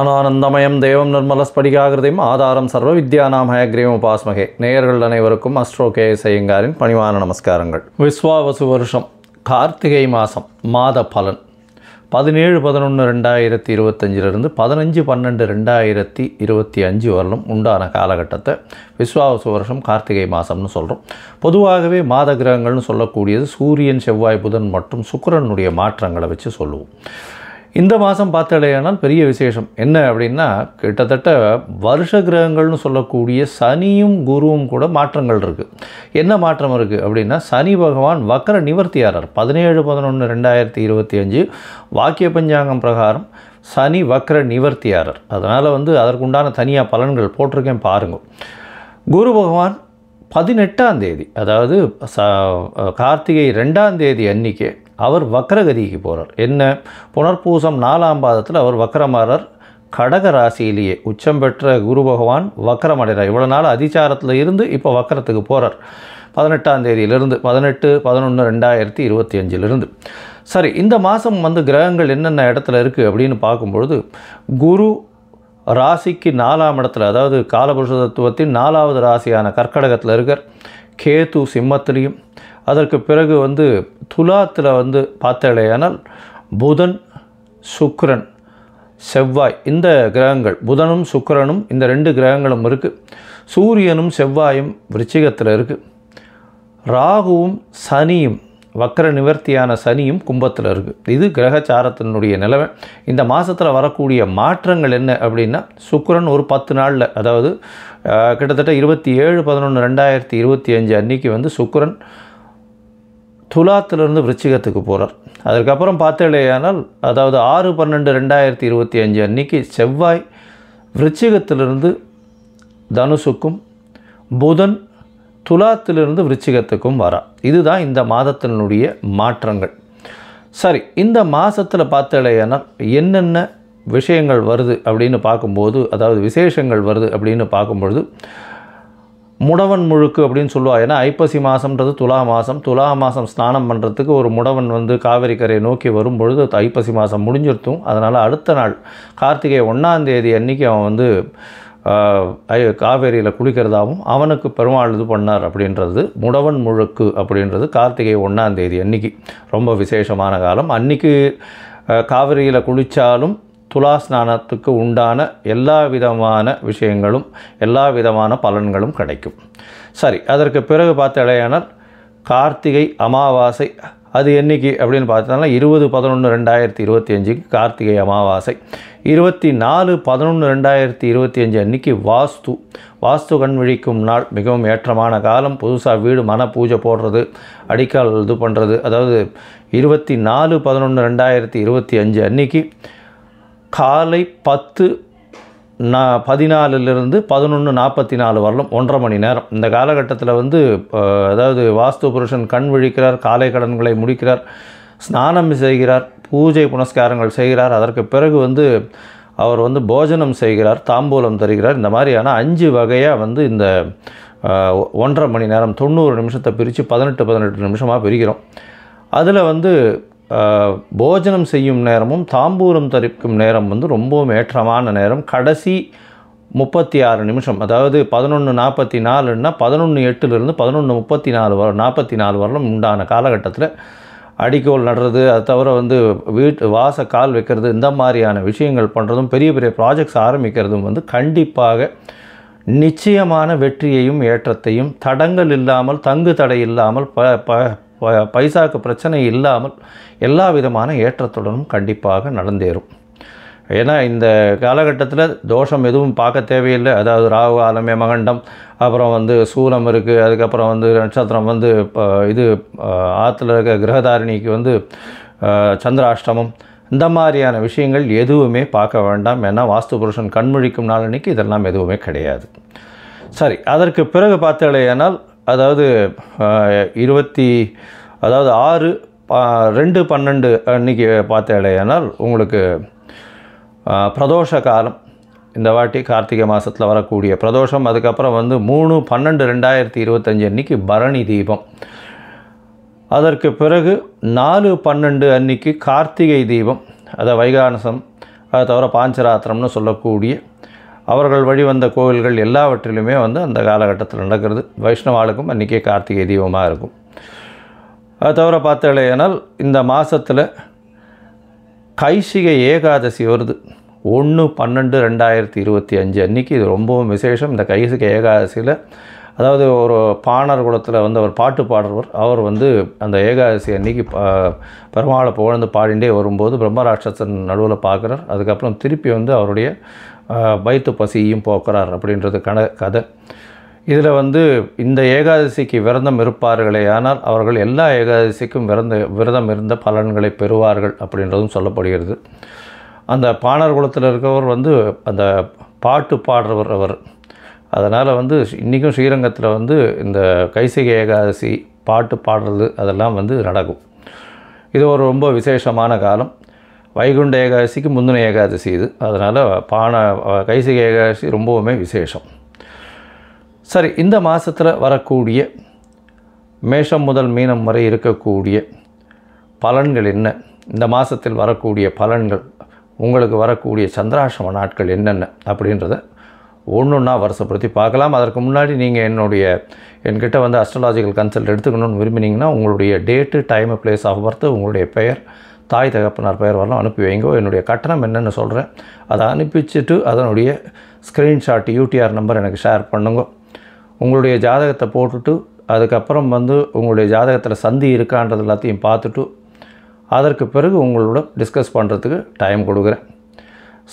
ஆனந்தமயம் தேவம் நிர்மலஸ்படிகாகிருதியும் ஆதாரம் சர்வ வித்யானாம் ஹயக்ரீவம் உபாஸ்மகே. நேயர்கள் அனைவருக்கும் அஸ்ட்ரோ கேஎஸ் ஐயங்காரின் பணிவான நமஸ்காரங்கள். விஸ்வாவசு வருஷம் கார்த்திகை மாதம் மாத பலன் 17-11-2025 15-12-2025 வரலும் உண்டான காலகட்டத்தை விஸ்வாவசு வருஷம் கார்த்திகை மாதம்னு சொல்கிறோம். பொதுவாகவே மாத கிரகங்கள்னு சொல்லக்கூடியது சூரியன், செவ்வாய், புதன் மற்றும் சுக்கிரனுடைய மாற்றங்களை வச்சு சொல்லுவோம். இந்த மாதம் பார்த்தாலேயானால் பெரிய விசேஷம் என்ன அப்படின்னா, கிட்டத்தட்ட வருஷ கிரகங்கள்னு சொல்லக்கூடிய சனியும் குருவும் கூட மாற்றங்கள் இருக்குது. என்ன மாற்றம் இருக்குது அப்படின்னா, சனி பகவான் வக்ர நிவர்த்தியாளர். 17-11-2025 வாக்கிய பஞ்சாங்கம் பிரகாரம் சனி வக்ர நிவர்த்தியாளர். அதனால் அதற்குண்டான தனியாக பலன்கள் போட்டிருக்கேன் பாருங்கள். குரு பகவான் 18ஆம் தேதி, அதாவது கார்த்திகை 2ஆம் தேதி அன்றைக்கே அவர் வக்ரகதிக்கு போகிறார். என்ன, புனர்பூசம் 4ஆம் பாதத்தில் அவர் வக்ரமாறார். கடக ராசியிலேயே உச்சம் பெற்ற குரு பகவான் வக்ரமடைகிறார். இவ்வளோ நாள் அதிச்சாரத்தில் இருந்து இப்போ வக்ரத்துக்கு போகிறார். 18ஆம் தேதியிலிருந்து 18-11-2025 சரி, இந்த மாதம் கிரகங்கள் என்னென்ன இடத்துல இருக்குது அப்படின்னு பார்க்கும்பொழுது, குரு ராசிக்கு 4ஆம் இடத்துல, அதாவது காலபுருஷ தத்துவத்தின் 4வது ராசியான கர்க்கடகத்தில் இருக்கார். கேது சிம்மத்திலையும், அதற்கு பிறகு துலாத்தில் பார்த்தாலேயானால் புதன், சுக்கிரன், செவ்வாய், இந்த கிரகங்கள் புதனும் சுக்கிரனும் இந்த 2 கிரகங்களும் இருக்குது. சூரியனும் செவ்வாயும் விருச்சிகத்தில் இருக்குது. ராகுவும் சனியும், வக்ர நிவர்த்தியான சனியும் கும்பத்தில் இருக்குது. இது கிரகச்சாரத்தினுடைய நிலைமை. இந்த மாதத்தில் வரக்கூடிய மாற்றங்கள் என்ன அப்படின்னா, சுக்கிரன் ஒரு 10 நாளில், அதாவது கிட்டத்தட்ட 27-11-2025 அன்றைக்கி சுக்கிரன் துலாத்திலிருந்து விருச்சிகத்துக்கு போகிறார். அதுக்கப்புறம் பார்த்தாலேயானால், அதாவது 6-12-2025 அன்றைக்கி செவ்வாய் விருச்சிகத்திலிருந்து தனுசுக்கும், புதன் துலாத்திலிருந்து விருச்சிகத்துக்கும் வரா. இதுதான் இந்த மாதத்தினுடைய மாற்றங்கள். சரி, இந்த மாதத்தில் பார்த்தாலேயானால் என்னென்ன விஷயங்கள் வருது அப்படின்னு பார்க்கும்போது, அதாவது விசேஷங்கள் வருது அப்படின்னு பார்க்கும்பொழுது, முடவன் முழுக்கு அப்படின்னு சொல்லுவாள். ஏன்னா ஐப்பசி மாதம்ன்றது துலா மாதம். துலா மாதம் ஸ்நானம் பண்ணுறதுக்கு ஒரு முடவன் காவேரி கரையை நோக்கி வரும்பொழுது ஐப்பசி மாதம் முடிஞ்சிருத்தும். அதனால் அடுத்த நாள் கார்த்திகை 1ஆம் தேதி அன்றைக்கி அவன் காவேரியில் குளிக்கிறதாகவும் அவனுக்கு பெருமாள் இது பண்ணார் அப்படின்றது முடவன் முழுக்கு அப்படின்றது கார்த்திகை 1ஆம் தேதி அன்றைக்கி ரொம்ப விசேஷமான காலம். அன்றைக்கி காவேரியில் குளித்தாலும் துலா ஸ்நானத்துக்கு உண்டான எல்லா விதமான விஷயங்களும் எல்லா விதமான பலன்களும் கிடைக்கும். சரி, அதற்கு பிறகு பார்த்தாலேயானால் கார்த்திகை அமாவாசை, அது என்றைக்கு அப்படின்னு பார்த்தோம்னா 20-11-2025 கார்த்திகை அமாவாசை. 24-11-2025 அன்றைக்கி வாஸ்து கண் விழிக்கும் நாள். மிகவும் ஏற்றமான காலம். புதுசாக வீடு மன பூஜை போடுறது, அடிக்கால் இது பண்ணுறது. அதாவது 24-11-2025 அன்றைக்கி காலை 10:14 11:44 வரலும் 1.5 மணி நேரம். இந்த காலகட்டத்தில் அதாவது வாஸ்து புருஷன் கண் விழிக்கிறார், காலை கடன்களை முடிக்கிறார், ஸ்நானம் செய்கிறார், பூஜை புனஸ்காரங்கள் செய்கிறார். அதற்கு பிறகு அவர் போஜனம் செய்கிறார், தாம்பூலம் தருகிறார். இந்த மாதிரியான 5 வகையாக இந்த 1.5 மணி நேரம் 90 நிமிஷத்தை பிரித்து 18 நிமிஷமாக பிரிக்கிறோம். அதில் போஜனம் செய்யும் நேரமும் தாம்பூலம் தரிக்கும் நேரம் ரொம்பவும் ஏற்றமான நேரம். கடைசி 36 நிமிஷம், அதாவது 11:44ன்னா 11:08 11:34 வரலும் உண்டான காலகட்டத்தில் அடிக்கோல் நடுறது, அது தவிர வீட்டு வாச கால் வைக்கிறது, இந்த மாதிரியான விஷயங்கள் பண்ணுறதும், பெரிய பெரிய ப்ராஜெக்ட்ஸ் ஆரம்பிக்கிறதும் கண்டிப்பாக நிச்சயமான வெற்றியையும் ஏற்றத்தையும், தடங்கள் இல்லாமல், தங்கு தடை இல்லாமல், பைசாக்கு பிரச்சனை இல்லாமல் எல்லா விதமான ஏற்றத்துடனும் கண்டிப்பாக நடந்தேறும். ஏன்னா இந்த காலகட்டத்தில் தோஷம் எதுவும் பார்க்க தேவையில்லை. அதாவது ராகு காலம், மகண்டம், அப்புறம் சூலம் இருக்குது, அதுக்கப்புறம் நட்சத்திரம் இது ஆற்றுல இருக்க கிரகதாரிணிக்கு சந்திராஷ்டமம், இந்த மாதிரியான விஷயங்கள் எதுவுமே பார்க்க வேண்டாம். ஏன்னா வாஸ்து புருஷன் கண்முழிக்கும் நாள் அன்றைக்கி இதெல்லாம் எதுவுமே கிடையாது. சரி, அதற்கு பிறகு பார்த்தாலேயானால், அதாவது 6-2-12 அன்றைக்கி பார்த்தாலேயானால் உங்களுக்கு பிரதோஷ காலம். இந்த வாட்டி கார்த்திகை மாதத்தில் வரக்கூடிய பிரதோஷம். அதுக்கப்புறம் 3-12-2025 அன்றைக்கி பரணி தீபம். அதற்கு பிறகு 4-12 அன்றைக்கி கார்த்திகை தீபம், அதை வைகானசம். அதை தவிர பாஞ்சராத்திரம்னு சொல்லக்கூடிய அவர்கள் வழிவந்த கோவில்கள் எல்லாவற்றிலுமே வந்து அந்த காலகட்டத்தில் நடக்கிறது. வைஷ்ணவாளுக்கும் அன்றைக்கே கார்த்திகை தீபமாக இருக்கும். அது தவிர பார்த்தாலேனால் இந்த மாதத்தில் கைசிகை ஏகாதசி வருது. 1/12/2025 அன்றைக்கி இது ரொம்பவும் விசேஷம். இந்த கைசிகை ஏகாதசியில் அதாவது ஒரு பாணர் குலத்தில் வந்து அவர் பாட்டு பாடுறவர். அவர் வந்து அந்த ஏகாதசி அன்றைக்கி பெருமாளை புகழ்ந்து பாடிண்டே வரும்போது பிரம்மராட்சசன் நடுவில் பார்க்குறார். அதுக்கப்புறம் திருப்பி வந்து அவருடைய வயிற்று பசியும் போக்குறார் அப்படின்றது கதை. இதில் வந்து இந்த ஏகாதசிக்கு விரதம் இருப்பார்களே ஆனால் அவர்கள் எல்லா ஏகாதசிக்கும் விரதம் இருந்த பலன்களை பெறுவார்கள் அப்படின்றதும் சொல்லப்படுகிறது. அந்த பாணர் குலத்தில் இருக்கவர் வந்து அந்த பாட்டு பாடுறவர் அவர். அதனால் வந்து இன்றைக்கும் ஸ்ரீரங்கத்தில் வந்து இந்த கைசிகை ஏகாதசி பாட்டு பாடுறது அதெல்லாம் வந்து நடக்கும். இது ஒரு ரொம்ப விசேஷமான காலம். வைகுண்ட ஏகாதசிக்கு முந்தின ஏகாதசி இது. அதனால் கைசிகை ஏகாதசி ரொம்பவுமே விசேஷம். சரி, இந்த மாதத்தில் வரக்கூடிய மேஷம் முதல் மீனம் வரை இருக்கக்கூடிய பலன்கள் என்ன? இந்த மாதத்தில் வரக்கூடிய பலன்கள், உங்களுக்கு வரக்கூடிய சந்திராஷ்டம நாட்கள் என்னென்ன அப்படின்றத ஒன்றா வருஷப்படுத்தி பார்க்கலாம். அதற்கு முன்னாடி நீங்கள் என்கிட்ட வந்து அஸ்ட்ராலாஜிக்கல் கன்சல்ட் எடுத்துக்கணும்னு விரும்பினீங்கன்னா உங்களுடைய date, time, place of birth, உங்களுடைய பெயர், தாய் தகப்பனார் பெயர் வரலாம் அனுப்பி வைங்கோ. என்னுடைய கட்டணம் என்னென்னு சொல்கிறேன். அதை அனுப்பிச்சிட்டு அதனுடைய ஸ்க்ரீன்ஷாட் யூடிஆர் நம்பர் எனக்கு ஷேர் பண்ணுங்க. உங்களுடைய ஜாதகத்தை போட்டுட்டு அதுக்கப்புறம் வந்து உங்களுடைய ஜாதகத்தில் சந்தி இருக்கான்றது எல்லாத்தையும் பார்த்துட்டு அதற்கு பிறகு உங்களோட டிஸ்கஸ் பண்ணுறதுக்கு டைம் கொடுக்குறேன்.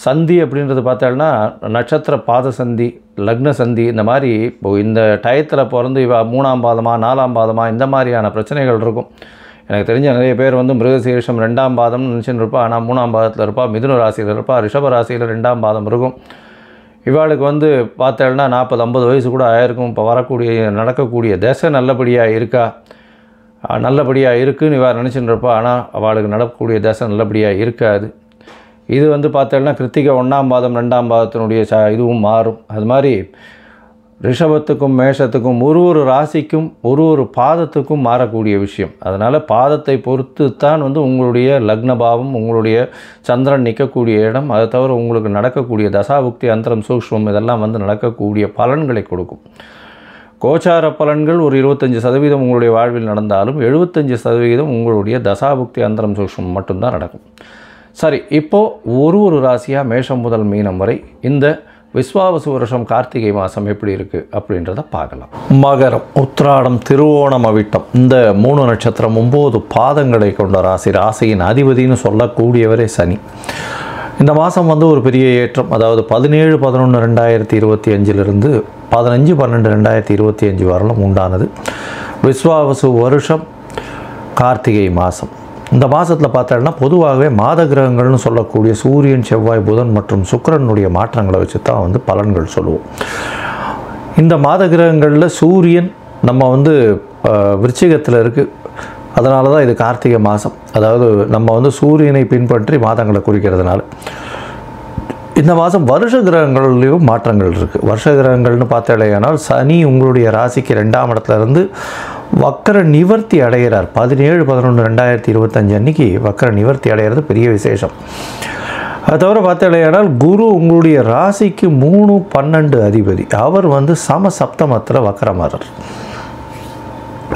சந்தி அப்படின்றது பார்த்தோம்னா நட்சத்திர பாத சந்தி, லக்ன சந்தி, இந்த மாதிரி இப்போது இந்த டயத்தில் பிறந்து 3ஆம் பாதமாக 4ஆம் பாதமாக இந்த மாதிரியான பிரச்சனைகள் இருக்கும். எனக்கு தெரிஞ்ச நிறைய பேர் வந்து மிருகசீரிஷம் 2ஆம் பாதம்னு நினச்சின்னு இருப்பா. ஆனால் 3ஆம் பாதத்தில் இருப்பா, மிதுன ராசியில் இருப்பா, ரிஷப ராசியில் 2ஆம் பாதம் இருக்கும். இவாளுக்கு வந்து பார்த்தேன்னா 40-50 வயசு கூட ஆயிருக்கும். இப்போ நடக்கக்கூடிய தசை நல்லபடியாக இருக்குதுன்னு இவள் நினச்சின்னு இருப்பா. ஆனால் அவளுக்கு நடக்கக்கூடிய தசை நல்லபடியாக இருக்காது. இது வந்து பார்த்தேன்னா கிருத்திகை 1ஆம் பாதம் 2ஆம் பாதத்தினுடைய இதுவும் மாறும். அது மாதிரி ரிஷபத்துக்கும் மேஷத்துக்கும் ஒரு ராசிக்கும் ஒரு பாதத்துக்கும் மாறக்கூடிய விஷயம். அதனால் பாதத்தை பொறுத்து தான் வந்து உங்களுடைய லக்னபாவம், உங்களுடைய சந்திரன் நிற்கக்கூடிய இடம், அதை தவிர உங்களுக்கு நடக்கக்கூடிய தசாபுக்தி, அந்தரம், சூக்ஷ்மம் இதெல்லாம் வந்து நடக்கக்கூடிய பலன்களை கொடுக்கும். கோச்சார பலன்கள் ஒரு 25% உங்களுடைய வாழ்வில் நடந்தாலும் 75% உங்களுடைய தசாபுக்தி, அந்தரம், சூக்ஷ்மம் மட்டும்தான் நடக்கும். சரி, இப்போது ஒரு ராசியாக மேஷம் முதல் மீனம் வரை இந்த விஸ்வாவசு வருஷம் கார்த்திகை மாதம் எப்படி இருக்குது அப்படின்றத பார்க்கலாம். மகரம், உத்திராடம், திருவோணம், அவிட்டம் இந்த 3 நட்சத்திரம் 9 பாதங்களை கொண்ட ராசியின் அதிபதினு சொல்லக்கூடியவரே சனி. இந்த மாதம் வந்து ஒரு பெரிய ஏற்றம். அதாவது 17-11-2025 15-12-2025 வரலும் உண்டானது விஸ்வாவசு வருஷம் கார்த்திகை மாதம். இந்த மாதத்தில் பார்த்தோம்னா பொதுவாகவே மாத கிரகங்கள்னு சொல்லக்கூடிய சூரியன், செவ்வாய், புதன் மற்றும் சுக்கிரனுடைய மாற்றங்களை வச்சு தான் வந்து பலன்கள் சொல்லுவோம். இந்த மாத கிரகங்களில் சூரியன் நம்ம வந்து விருச்சிகத்தில் இருக்குது. அதனால தான் இது கார்த்திகை மாதம். அதாவது நம்ம வந்து சூரியனை பின்பற்றி மாதங்களை குறிக்கிறதுனால இந்த மாதம் வருஷ கிரகங்கள்லேயும் மாற்றங்கள் இருக்குது. வருஷ கிரகங்கள்னு பார்த்தாலேயானால் சனி உங்களுடைய ராசிக்கு 2ஆம் இடத்துலேருந்து வக்கர நிவர்த்தி அடைகிறார். 17-11-2025 அன்றைக்கி வக்கர நிவர்த்தி அடைகிறது பெரிய விசேஷம். அது தவிர பார்த்தாலேயானால் குரு உங்களுடைய ராசிக்கு 3-12 அதிபதி. அவர் வந்து சமசப்தமத்தில் வக்கரமாறார்.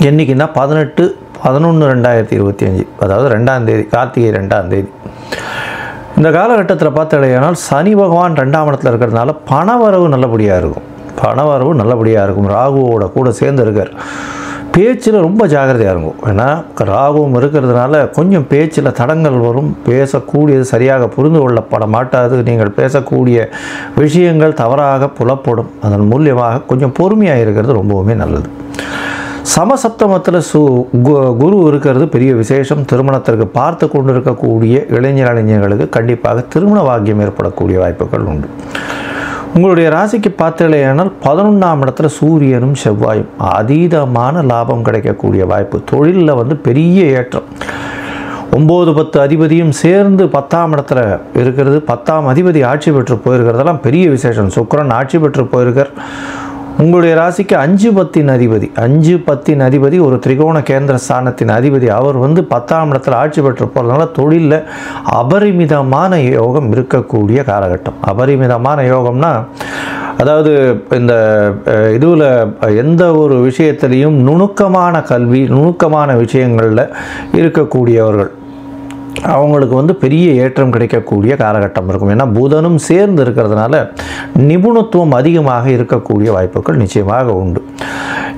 என்றைக்குன்னா 18-11-2025, அதாவது 2ஆம் தேதி, கார்த்திகை 2ஆம் தேதி. இந்த காலகட்டத்தில் பார்த்தாலேயானால் சனி பகவான் 2ஆம் இடத்துல இருக்கிறதுனால பணவரவு நல்லபடியாக இருக்கும். ராகுவோட கூட சேர்ந்து இருக்கார். பேச்சில் ரொம்ப ஜாக்கிரதையாக இருக்கும். ஏன்னா ராகுவும் இருக்கிறதுனால கொஞ்சம் பேச்சில் தடங்கள் வரும். பேசக்கூடியது சரியாக புரிந்து கொள்ளப்பட மாட்டாது. நீங்கள் பேசக்கூடிய விஷயங்கள் தவறாக புலப்படும். அதன் மூலியமாக கொஞ்சம் பொறுமையாக இருக்கிறது ரொம்பவுமே நல்லது. சமசப்தமத்தில் குரு இருக்கிறது பெரிய விசேஷம். திருமணத்திற்கு பார்த்து கொண்டு இருக்கக்கூடிய இளைஞர்களுக்கு கண்டிப்பாக திருமண பாக்கியம் ஏற்படக்கூடிய வாய்ப்புகள் உண்டு. உங்களுடைய ராசிக்கு பார்த்தலையானால் 11ஆம் இடத்துல சூரியனும் செவ்வாயும் அதீதமான லாபம் கிடைக்கக்கூடிய வாய்ப்பு. தொழிலில் வந்து பெரிய ஏற்றம். 9-10 அதிபதியும் சேர்ந்து 10ஆம் இடத்துல இருக்கிறது. 10ஆம் அதிபதி ஆட்சி பெற்று போயிருக்கிறதெல்லாம் பெரிய விசேஷம். சுக்கிரன் ஆட்சி பெற்று போயிருக்கார். உங்களுடைய ராசிக்கு 5 10 அதிபதி ஒரு திரிகோண கேந்திர ஸ்தானத்தின் அதிபதி. அவர் வந்து 10ஆம் இடத்துல ஆட்சி பெற்று போகிறதுனால தொழிலில் அபரிமிதமான யோகம் இருக்கக்கூடிய காலகட்டம். அபரிமிதமான யோகம்னா அதாவது இந்த இதுவில் எந்த ஒரு விஷயத்திலையும் நுணுக்கமான கல்வி, நுணுக்கமான விஷயங்களில் இருக்கக்கூடியவர்கள் அவங்களுக்கு வந்து பெரிய ஏற்றம் கிடைக்கக்கூடிய காலகட்டம் இருக்கும். ஏன்னா புதனும் சேர்ந்து இருக்கிறதுனால நிபுணத்துவம் அதிகமாக இருக்கக்கூடிய வாய்ப்புகள் நிச்சயமாக உண்டு.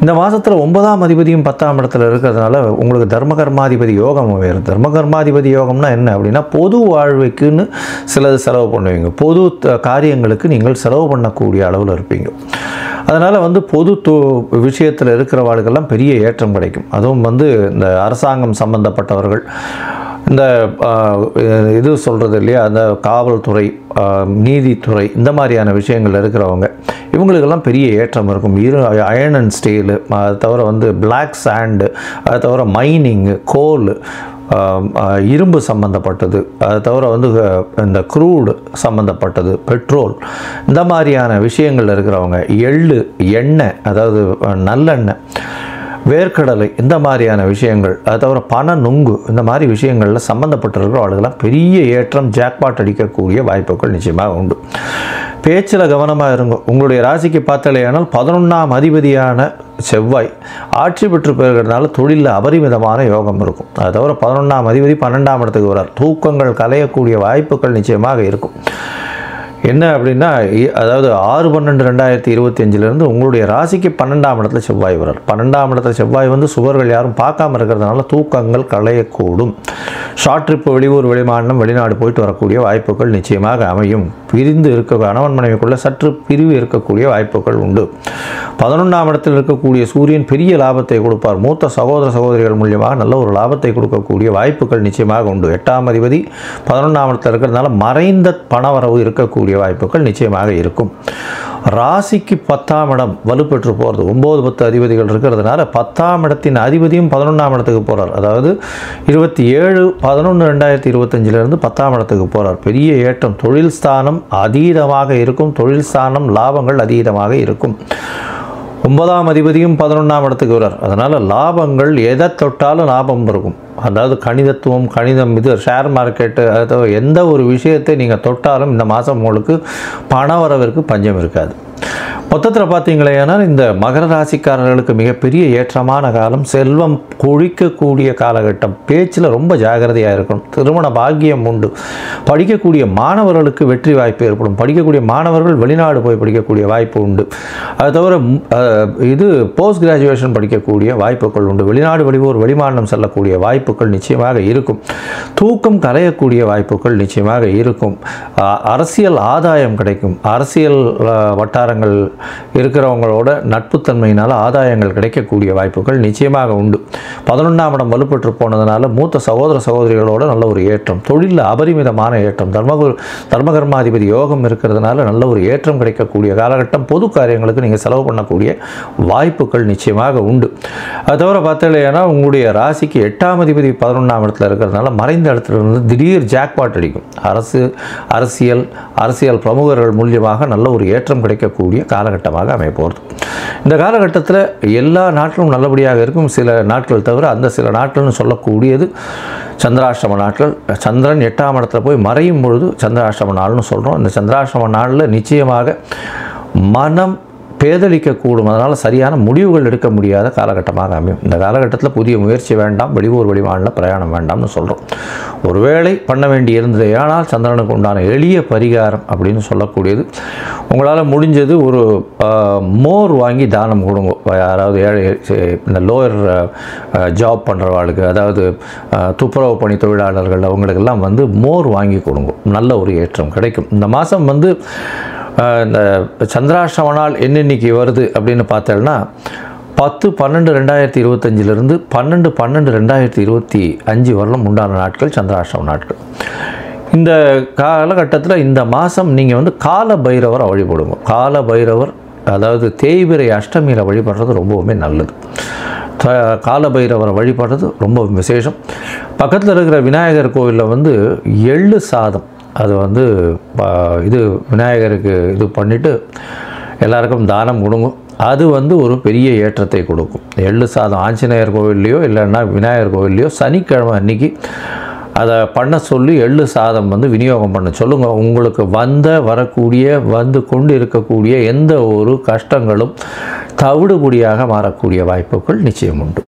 இந்த மாதத்தில் 9ஆம் அதிபதியும் 10ஆம் இடத்துல இருக்கிறதுனால உங்களுக்கு தர்மகர்மாதிபதி யோகம் வேறு. தர்மகர்மாதிபதி யோகம்னா என்ன அப்படின்னா, பொது வாழ்வுக்குன்னு சிலது செலவு பண்ணுவீங்க, பொது காரியங்களுக்கு நீங்கள் செலவு பண்ணக்கூடிய அளவில் இருப்பீங்க. அதனால் வந்து பொது விஷயத்தில் இருக்கிறவர்களுக்கெல்லாம் பெரிய ஏற்றம் கிடைக்கும். அதுவும் வந்து இந்த அரசாங்கம் சம்பந்தப்பட்டவர்கள், இந்த இது சொல்கிறது இல்லையா, அந்த காவல்துறை, நீதித்துறை, இந்த மாதிரியான விஷயங்கள் இருக்கிறவங்க இவங்களுக்கெல்லாம் பெரிய ஏற்றம் இருக்கும். அயர்ன் அண்ட் ஸ்டீலு, அதை தவிர வந்து பிளாக் சாண்டு, அதை தவிர மைனிங்கு, கோல், இரும்பு சம்மந்தப்பட்டது, அதை தவிர வந்து இந்த க்ரூடு சம்மந்தப்பட்டது, பெட்ரோல், இந்த மாதிரியான விஷயங்கள் இருக்கிறவங்க, எள்ளு, எண்ணெய், அதாவது நல்லெண்ணெய், வேர்க்கடலை, இந்த மாதிரியான விஷயங்கள், அது தவிர பண நுங்கு, இந்த மாதிரி விஷயங்களில் சம்மந்தப்பட்டிருக்கிற ஆளுகளாம் பெரிய ஏற்றம், ஜாக்பாட் அடிக்கக்கூடிய வாய்ப்புகள் நிச்சயமாக உண்டு. பேச்சில் கவனமாக இருங்க. உங்களுடைய ராசிக்கு பார்த்தாலேயானால் 11ஆம் அதிபதியான செவ்வாய் ஆட்சி பெற்று போகிறதுனால தொழிலில் அபரிமிதமான யோகம் இருக்கும். அது தவிர 11ஆம் அதிபதி 12ஆம் இடத்துக்கு வரார். தூக்கங்கள் கலையக்கூடிய வாய்ப்புகள் நிச்சயமாக இருக்கும். என்ன அப்படின்னா, அதாவது 6/12/2025 உங்களுடைய ராசிக்கு 12ஆம் இடத்துல செவ்வாய் வரார். 12ஆம் இடத்துல செவ்வாய் வந்து சுவர்கள் யாரும் பார்க்காம இருக்கிறதுனால தூக்கங்கள் களையக்கூடும். ஷார்ட் ட்ரிப்பு, வெளியூர், வெளிமாநிலம், வெளிநாடு போயிட்டு வரக்கூடிய வாய்ப்புகள் நிச்சயமாக அமையும். பிரிந்து இருக்க கணவன் மனைவிக்குள்ளே சற்று பிரிவு இருக்கக்கூடிய வாய்ப்புகள் உண்டு. 11ஆம் இடத்தில் இருக்கக்கூடிய சூரியன் பெரிய லாபத்தை கொடுப்பார். மூத்த சகோதர சகோதரிகள் மூலியமாக நல்ல ஒரு லாபத்தை கொடுக்கக்கூடிய வாய்ப்புகள் நிச்சயமாக உண்டு. 8ஆம் அதிபதி 11ஆம் இடத்தில் இருக்கிறதுனால மறைந்த பணவரவு இருக்கக்கூடிய வாய்ப்புகள் நிச்சயமாக இருக்கும். ராசிக்கு 10ஆம் இடம் வலுப்பெற்று போகிறது. 9 10 அதிபதிகள் இருக்கிறதுனால 10ஆம் இடத்தின் அதிபதியும் 11ஆம் இடத்துக்கு போகிறார். அதாவது 27/11/2025 10ஆம் இடத்துக்கு போகிறார். பெரிய ஏற்றம். தொழில் ஸ்தானம் அதீதமாக இருக்கும். தொழில் ஸ்தானம் லாபங்கள் அதீதமாக இருக்கும். 9ஆம் அதிபதியும் 11ஆம் இடத்துக்கு வரார். அதனால் லாபங்கள் எதை தொட்டாலும் லாபம் இருக்கும். அதாவது கணிதத்துவம், கணிதம், இது ஷேர் மார்க்கெட்டு, அதாவது எந்த ஒரு விஷயத்தை நீங்கள் தொட்டாலும் இந்த மாதம் உங்களுக்கு பணவரவிற்கு பஞ்சம் இருக்காது. மொத்தத்தில் பார்த்தீங்களேனால் இந்த மகர ராசிக்காரர்களுக்கு மிகப்பெரிய ஏற்றமான காலம், செல்வம் கொழிக்கக்கூடிய காலகட்டம். பேச்சில் ரொம்ப ஜாகிரதையாக இருக்கணும். திருமண பாக்கியம் உண்டு. படிக்கக்கூடிய மாணவர்களுக்கு வெற்றி வாய்ப்பு ஏற்படும். படிக்கக்கூடிய மாணவர்கள் வெளிநாடு போய் படிக்கக்கூடிய வாய்ப்பு உண்டு. அது தவிர இது போஸ்ட் கிராஜுவேஷன் படிக்கக்கூடிய வாய்ப்புகள் உண்டு. வெளிநாடு, வெளியூர், வெளிமாநிலம் செல்லக்கூடிய வாய்ப்புகள் நிச்சயமாக இருக்கும். தூக்கம் கலையக்கூடிய வாய்ப்புகள் நிச்சயமாக இருக்கும். அரசியல் ஆதாயம் கிடைக்கும். அரசியல் வட்டாரங்கள் இருக்கிறவங்களோட நட்புத்தன்மையினால் ஆதாயங்கள் கிடைக்கக்கூடிய வாய்ப்புகள் நிச்சயமாக உண்டு. 11ஆம் இடம் வலுப்பெற்று போனதுனால மூத்த சகோதர சகோதரிகளோட நல்ல ஒரு ஏற்றம். தொழிலில் அபரிமிதமான ஏற்றம். தர்மகர்மாதிபதி யோகம் இருக்கிறதுனால நல்ல ஒரு ஏற்றம் கிடைக்கக்கூடிய காலகட்டம். பொது காரியங்களுக்கு நீங்கள் செலவு பண்ணக்கூடிய வாய்ப்புகள் நிச்சயமாக உண்டு. அது தவிர பார்த்தீங்கன்னா உங்களுடைய ராசிக்கு 8ஆம் அதிபதி 11ஆம் இடத்துல இருக்கிறதுனால மறைந்த இடத்துல இருந்து திடீர் ஜாக்பாட் அடிக்கும். அரசியல் பிரமுகர்கள் மூலியமாக நல்ல ஒரு ஏற்றம் கிடைக்கக்கூடிய காலகட்டமாக அமைப்போகிறது. இந்த காலகட்டத்தில் எல்லா நாட்களும் நல்லபடியாக இருக்கும். சில நாட்கள் தவிர அந்த சில நாட்கள்னு சொல்லக்கூடியது சந்திராஷ்டம நாட்கள். சந்திரன் 8ஆம் இடத்துல போய் மறையும் பொழுது சந்திராஷ்டம நாள்னு சொல்கிறோம். இந்த சந்திராஷ்டம நாளில் நிச்சயமாக மனம் பேதளிக்கக்கூடும். அதனால் சரியான முடிவுகள் எடுக்க முடியாத காலகட்டமாக அமையும். இந்த காலகட்டத்தில் புதிய முயற்சி வேண்டாம், வெளியூர் வெளிமாநில பிரயாணம் வேண்டாம்னு சொல்கிறோம். ஒருவேளை பண்ண வேண்டி இருந்தது ஆனால் சந்திரனுக்கு உண்டான எளிய பரிகாரம் அப்படின்னு சொல்லக்கூடியது, உங்களால் முடிஞ்சது ஒரு மோர் வாங்கி தானம் கொடுங்க. யாராவது ஏழை, இந்த லோயர் ஜாப் பண்ணுறவாளுக்கு, அதாவது துப்புரவு பணி தொழிலாளர்கள், அவங்களுக்கெல்லாம் வந்து மோர் வாங்கி கொடுங்க. நல்ல ஒரு ஏற்றம் கிடைக்கும். இந்த மாதம் வந்து இந்த சந்திராஷ்டம நாள் என்னென்னைக்கு வருது அப்படின்னு பார்த்தோம்னா 10/12/2025 12/12/2025 வரலும் உண்டான நாட்கள் சந்திராஷ்டம நாட்கள். இந்த காலகட்டத்தில் இந்த மாதம் நீங்கள் வந்து கால பைரவரை வழிபடுங்க. கால பைரவர், அதாவது தேய்பிறை அஷ்டமியில் வழிபடுறது ரொம்பவுமே நல்லது. கால பைரவரை வழிபடுறது ரொம்ப விசேஷம். பக்கத்தில் இருக்கிற விநாயகர் கோவிலில் வந்து எள்ளு சாதம், அது வந்து இது விநாயகருக்கு இது பண்ணிவிட்டு எல்லாருக்கும் தானம் கொடுங்க. அது வந்து ஒரு பெரிய ஏற்றத்தை கொடுக்கும். எள்ளு சாதம் ஆஞ்சநேயர் கோவில்லையோ இல்லைன்னா விநாயகர் கோவில்லையோ சனிக்கிழமை அன்றைக்கி அதை பண்ண சொல்லி எள்ளு சாதம் வந்து விநியோகம் பண்ண சொல்லுங்கள். உங்களுக்கு வரக்கூடிய வந்து கொண்டு இருக்கக்கூடிய எந்த ஒரு கஷ்டங்களும் தவிடுபொடியாக மாறக்கூடிய வாய்ப்புகள் நிச்சயம் உண்டு.